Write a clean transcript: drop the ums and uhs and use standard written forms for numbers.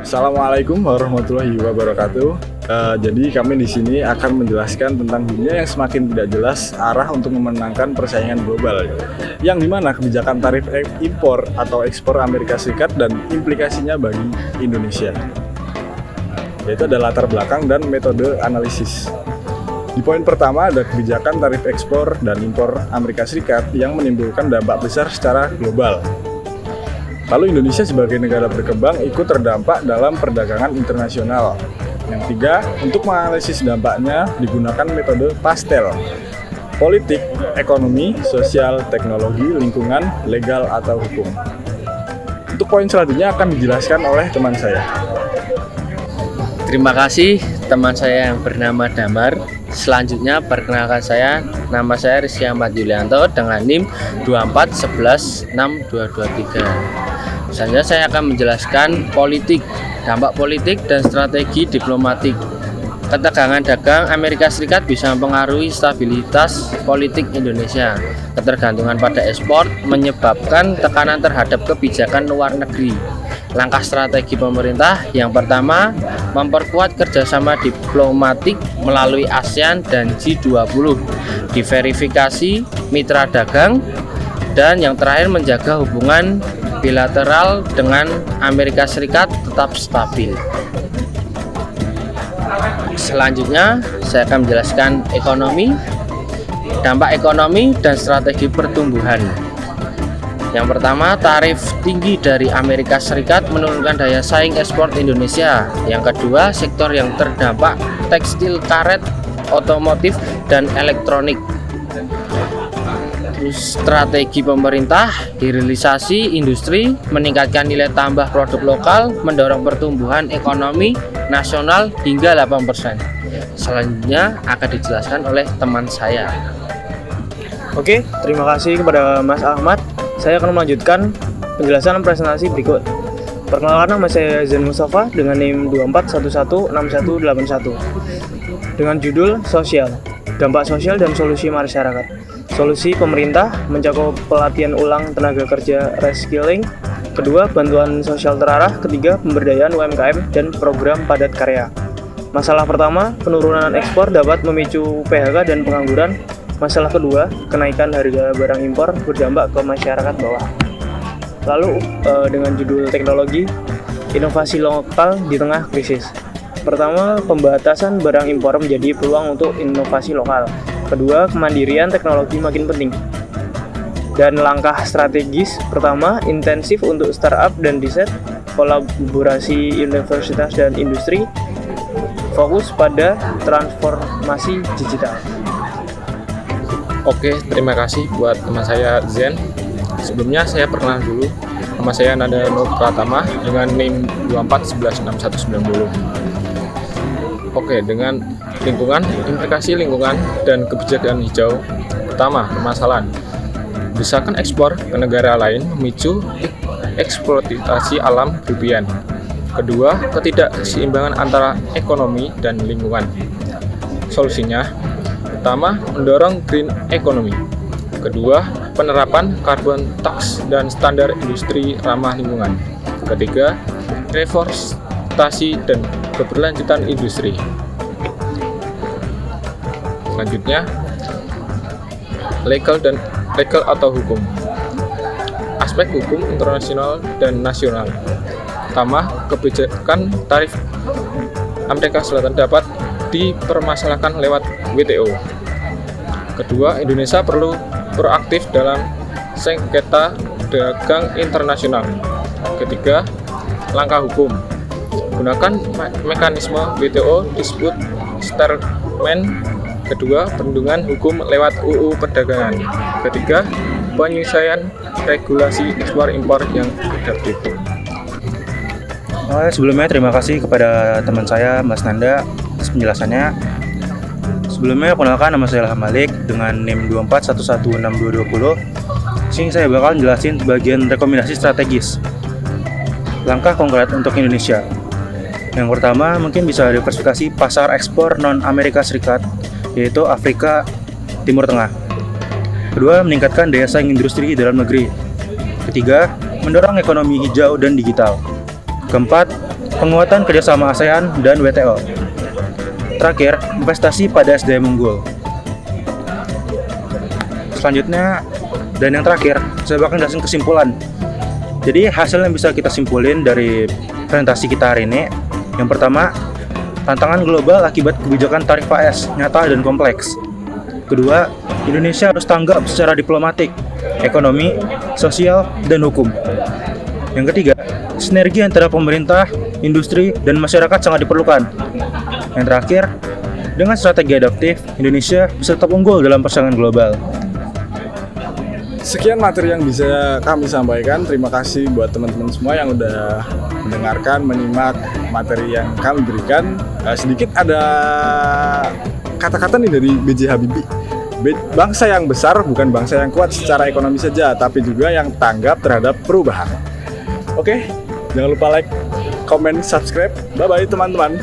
Assalamualaikum warahmatullahi wabarakatuh. Jadi kami di sini akan menjelaskan tentang dunia yang semakin tidak jelas arah untuk memenangkan persaingan global, yang dimana kebijakan tarif impor atau ekspor Amerika Serikat dan implikasinya bagi Indonesia. Yaitu ada latar belakang dan metode analisis. Di poin pertama ada kebijakan tarif ekspor dan impor Amerika Serikat yang menimbulkan dampak besar secara global. Lalu Indonesia sebagai negara berkembang ikut terdampak dalam perdagangan internasional. Yang ketiga, untuk menganalisis dampaknya digunakan metode PASTEL. Politik, ekonomi, sosial, teknologi, lingkungan, legal, atau hukum. Untuk poin selanjutnya akan dijelaskan oleh teman saya. Terima kasih teman saya yang bernama Damar. Selanjutnya perkenalkan saya, nama saya Rizky Ahmad Yulianto dengan NIM 24116223. Selanjutnya saya akan menjelaskan politik, dampak politik dan strategi diplomatik. Ketegangan dagang Amerika Serikat bisa mempengaruhi stabilitas politik Indonesia. Ketergantungan pada ekspor menyebabkan tekanan terhadap kebijakan luar negeri. Langkah strategi pemerintah yang pertama, memperkuat kerjasama diplomatik melalui ASEAN dan G20, diverifikasi mitra dagang, dan yang terakhir menjaga hubungan bilateral dengan Amerika Serikat tetap stabil. Selanjutnya saya akan menjelaskan ekonomi, dampak ekonomi dan strategi pertumbuhan. Yang pertama, tarif tinggi dari Amerika Serikat menurunkan daya saing ekspor Indonesia. Yang kedua, sektor yang terdampak tekstil, karet, otomotif, dan elektronik. Strategi pemerintah, hilirisasi industri, meningkatkan nilai tambah produk lokal, mendorong pertumbuhan ekonomi nasional hingga 8%. Selanjutnya akan dijelaskan oleh teman saya. Oke, terima kasih kepada Mas Ahmad. Saya akan melanjutkan penjelasan presentasi berikut. Perkenalkan, nama saya Zain Mustafa dengan NIM 24116181 dengan judul Sosial, Dampak Sosial dan Solusi Masyarakat. Solusi pemerintah mencakup pelatihan ulang tenaga kerja reskilling. Kedua, bantuan sosial terarah. Ketiga, pemberdayaan UMKM dan program padat karya. Masalah pertama, penurunan ekspor dapat memicu PHK dan pengangguran. Masalah kedua, kenaikan harga barang impor berdampak ke masyarakat bawah. Lalu dengan judul teknologi, inovasi lokal di tengah krisis. Pertama, pembatasan barang impor menjadi peluang untuk inovasi lokal. Kedua, kemandirian teknologi makin penting. Dan langkah strategis, pertama, intensif untuk startup dan riset, kolaborasi universitas dan industri, fokus pada transformasi digital. Oke, terima kasih buat teman saya Zen. Sebelumnya saya perkenalan dulu. Nama saya Nanda Nur Pratama dengan NIM 24116190. Oke, dengan lingkungan, implikasi lingkungan dan kebijakan hijau. Pertama, permasalahan desakan ekspor ke negara lain memicu eksploitasi alam berlebihan. Kedua, ketidakseimbangan antara ekonomi dan lingkungan. Solusinya, pertama, mendorong green economy. Kedua, penerapan carbon tax dan standar industri ramah lingkungan. Ketiga, reforestasi dan keberlanjutan industri. Selanjutnya, legal atau hukum. Aspek hukum internasional dan nasional. Pertama, kebijakan tarif Amerika Selatan dapat dipermasalahkan lewat WTO. Kedua, Indonesia perlu proaktif dalam sengketa dagang internasional. Ketiga, langkah hukum. Gunakan mekanisme WTO disebut settlement. Kedua, perlindungan hukum lewat UU Perdagangan. Ketiga, penyelesaian regulasi ekspor impor yang adaptif. Sebelumnya terima kasih kepada teman saya Mas Nanda atas penjelasannya. Sebelumnya perkenalkan, nama saya Ilham Malik dengan NIM 24116220. Sini saya bakal jelasin bagian rekomendasi strategis. Langkah konkret untuk Indonesia. Yang pertama, mungkin bisa diversifikasi pasar ekspor non-Amerika Serikat, yaitu Afrika Timur Tengah. Kedua, meningkatkan daya saing industri dalam negeri. Ketiga, mendorong ekonomi hijau dan digital. Keempat, penguatan kerjasama ASEAN dan WTO. Terakhir, investasi pada SDM unggul. Selanjutnya, dan yang terakhir, saya bakal jelasin kesimpulan. Jadi hasil yang bisa kita simpulin dari presentasi kita hari ini, yang pertama, tantangan global akibat kebijakan tarif AS nyata dan kompleks. Kedua, Indonesia harus tanggap secara diplomatik, ekonomi, sosial, dan hukum. Yang ketiga, sinergi antara pemerintah, industri, dan masyarakat sangat diperlukan. Yang terakhir, dengan strategi adaptif, Indonesia bisa tetap unggul dalam persaingan global. Sekian materi yang bisa kami sampaikan. Terima kasih buat teman-teman semua yang udah mendengarkan, menyimak materi yang kami berikan. Sedikit ada kata-kata nih dari B.J. Habibie. Bangsa yang besar bukan bangsa yang kuat secara ekonomi saja, tapi juga yang tanggap terhadap perubahan. Oke, jangan lupa like, comment, subscribe. Bye-bye teman-teman.